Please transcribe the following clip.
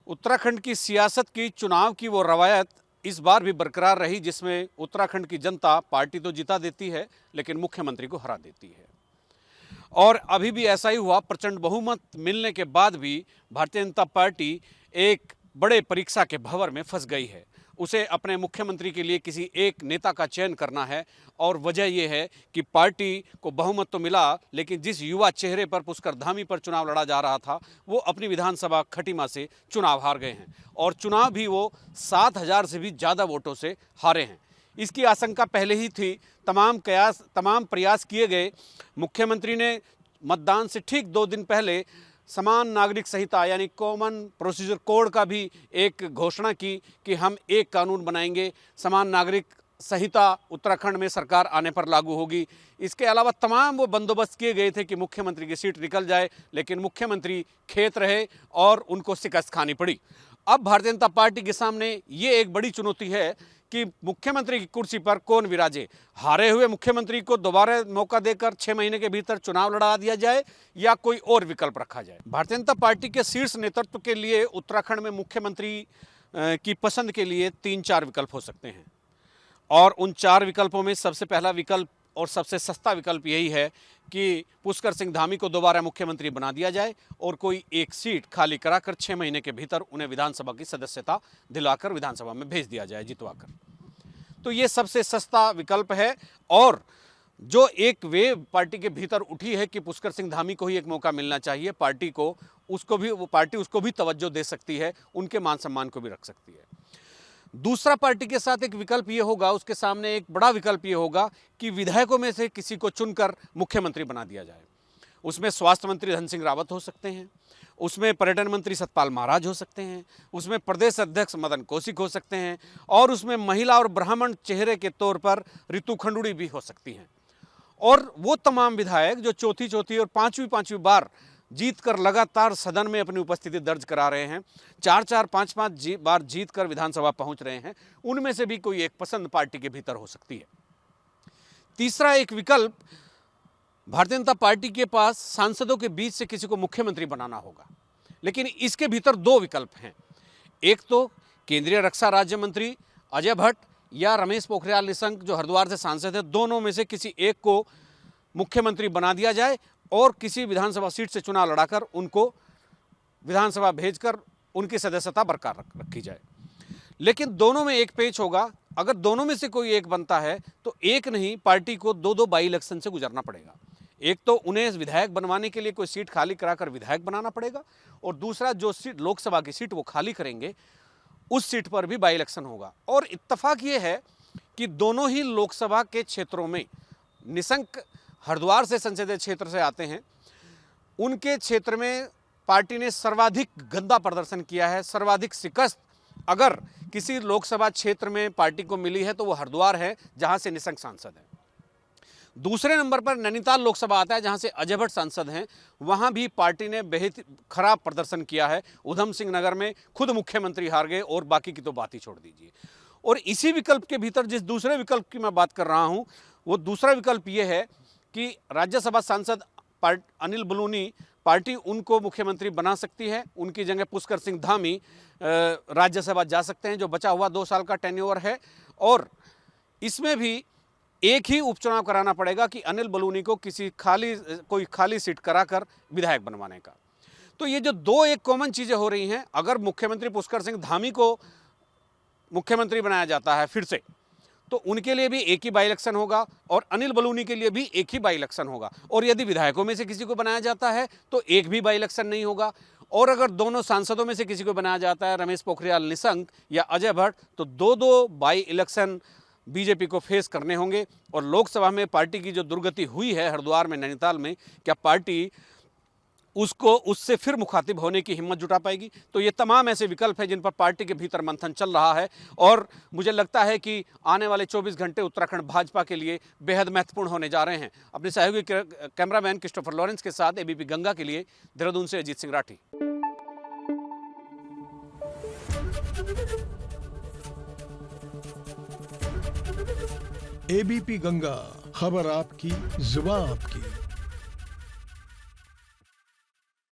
उत्तराखंड की सियासत की चुनाव की वो रवायत इस बार भी बरकरार रही, जिसमें उत्तराखंड की जनता पार्टी तो जिता देती है लेकिन मुख्यमंत्री को हरा देती है। और अभी भी ऐसा ही हुआ। प्रचंड बहुमत मिलने के बाद भी भारतीय जनता पार्टी एक बड़े परीक्षा के भंवर में फंस गई है। उसे अपने मुख्यमंत्री के लिए किसी एक नेता का चयन करना है और वजह यह है कि पार्टी को बहुमत तो मिला, लेकिन जिस युवा चेहरे पर पुष्कर धामी पर चुनाव लड़ा जा रहा था वो अपनी विधानसभा खटीमा से चुनाव हार गए हैं और चुनाव भी वो 7,000 से भी ज़्यादा वोटों से हारे हैं। इसकी आशंका पहले ही थी। तमाम प्रयास किए गए। मुख्यमंत्री ने मतदान से ठीक 2 दिन पहले समान नागरिक संहिता यानी कॉमन प्रोसीजर कोड का भी एक घोषणा की कि हम एक कानून बनाएंगे, समान नागरिक संहिता उत्तराखंड में सरकार आने पर लागू होगी। इसके अलावा तमाम वो बंदोबस्त किए गए थे कि मुख्यमंत्री की सीट निकल जाए, लेकिन मुख्यमंत्री खेत रहे और उनको शिकस्त खानी पड़ी। अब भारतीय जनता पार्टी के सामने ये एक बड़ी चुनौती है कि मुख्यमंत्री की कुर्सी पर कौन विराजे। हारे हुए मुख्यमंत्री को दोबारा मौका देकर 6 महीने के भीतर चुनाव लड़ा दिया जाए या कोई और विकल्प रखा जाए। भारतीय जनता पार्टी के शीर्ष नेतृत्व के लिए उत्तराखंड में मुख्यमंत्री की पसंद के लिए 3-4 विकल्प हो सकते हैं और उन 4 विकल्पों में सबसे पहला विकल्प और सबसे सस्ता विकल्प यही है कि पुष्कर सिंह धामी को दोबारा मुख्यमंत्री बना दिया जाए और कोई एक सीट खाली कराकर 6 महीने के भीतर उन्हें विधानसभा की सदस्यता दिलाकर विधानसभा में भेज दिया जाए जितवाकर। तो ये सबसे सस्ता विकल्प है और जो एक वेव पार्टी के भीतर उठी है कि पुष्कर सिंह धामी को ही एक मौका मिलना चाहिए, पार्टी उसको भी तवज्जो दे सकती है, उनके मान सम्मान को भी रख सकती है। दूसरा पार्टी के साथ एक विकल्प ये होगा, उसके सामने एक बड़ा विकल्प ये होगा कि विधायकों में से किसी को चुनकर मुख्यमंत्री बना दिया जाए। उसमें स्वास्थ्य मंत्री धन सिंह रावत हो सकते हैं, उसमें पर्यटन मंत्री सतपाल महाराज हो सकते हैं, उसमें प्रदेश अध्यक्ष मदन कौशिक हो सकते हैं और उसमें महिला और ब्राह्मण चेहरे के तौर पर रितु खंडूड़ी भी हो सकती हैं। और वो तमाम विधायक जो चौथी और पांचवी बार जीत कर लगातार सदन में अपनी उपस्थिति दर्ज करा रहे हैं, 4-4, 5-5 बार जीत कर विधानसभा पहुंच रहे हैं, उनमें से भी कोई एक पसंद पार्टी के भीतर हो सकती है। तीसरा एक विकल्प, भारतीय जनता पार्टी के पास सांसदों के बीच से किसी को मुख्यमंत्री बनाना होगा, लेकिन इसके भीतर 2 विकल्प हैं। एक तो केंद्रीय रक्षा राज्य मंत्री अजय भट्ट या रमेश पोखरियाल निशंक जो हरिद्वार से सांसद है, दोनों में से किसी एक को मुख्यमंत्री बना दिया जाए और किसी विधानसभा सीट से चुनाव लड़ाकर उनको विधानसभा भेजकर उनकी सदस्यता बरकरार रखी जाए। लेकिन दोनों में एक पेच होगा। अगर दोनों में से कोई एक बनता है तो एक नहीं, पार्टी को 2-2 बाई इलेक्शन से गुजरना पड़ेगा। एक तो उन्हें विधायक बनवाने के लिए कोई सीट खाली कराकर विधायक बनाना पड़ेगा और दूसरा जो सीट लोकसभा की सीट वो खाली करेंगे उस सीट पर भी बाई इलेक्शन होगा। और इत्तेफाक ये है कि दोनों ही लोकसभा के क्षेत्रों में, निशंक हरिद्वार से संसदीय क्षेत्र से आते हैं, उनके क्षेत्र में पार्टी ने सर्वाधिक गंदा प्रदर्शन किया है। सर्वाधिक शिकस्त अगर किसी लोकसभा क्षेत्र में पार्टी को मिली है तो वो हरिद्वार है जहां से निशंक सांसद है। दूसरे नंबर पर नैनीताल लोकसभा आता है जहां से अजय भट्ट सांसद हैं। वहां भी पार्टी ने बेहद खराब प्रदर्शन किया है। उधम सिंह नगर में खुद मुख्यमंत्री हार गए और बाकी की तो बात ही छोड़ दीजिए। और इसी विकल्प के भीतर जिस दूसरे विकल्प की मैं बात कर रहा हूं, वो दूसरा विकल्प ये है कि राज्यसभा सांसद अनिल बलूनी, पार्टी उनको मुख्यमंत्री बना सकती है। उनकी जगह पुष्कर सिंह धामी राज्यसभा जा सकते हैं, जो बचा हुआ 2 साल का टेन्योर है। और इसमें भी एक ही उपचुनाव कराना पड़ेगा कि अनिल बलूनी को कोई खाली सीट कराकर विधायक बनवाने का। तो ये जो 2 एक कॉमन चीज़ें हो रही हैं, अगर मुख्यमंत्री पुष्कर सिंह धामी को मुख्यमंत्री बनाया जाता है फिर से, तो उनके लिए भी एक ही बाई इलेक्शन होगा और अनिल बलूनी के लिए भी एक ही बाई इलेक्शन होगा। और यदि विधायकों में से किसी को बनाया जाता है तो एक भी बाई इलेक्शन नहीं होगा। और अगर दोनों सांसदों में से किसी को बनाया जाता है, रमेश पोखरियाल निशंक या अजय भट्ट, तो 2-2 बाई इलेक्शन बीजेपी को फेस करने होंगे। और लोकसभा में पार्टी की जो दुर्गति हुई है हरिद्वार में, नैनीताल में, क्या पार्टी उससे फिर मुखातिब होने की हिम्मत जुटा पाएगी? तो ये तमाम ऐसे विकल्प हैं जिन पर पार्टी के भीतर मंथन चल रहा है और मुझे लगता है कि आने वाले 24 घंटे उत्तराखंड भाजपा के लिए बेहद महत्वपूर्ण होने जा रहे हैं। अपने सहयोगी कैमरामैन क्रिस्टोफर लॉरेंस के साथ एबीपी गंगा के लिए देहरादून से अजीत सिंह राठी। एबीपी गंगा, खबर आपकी, जुबान आपकी।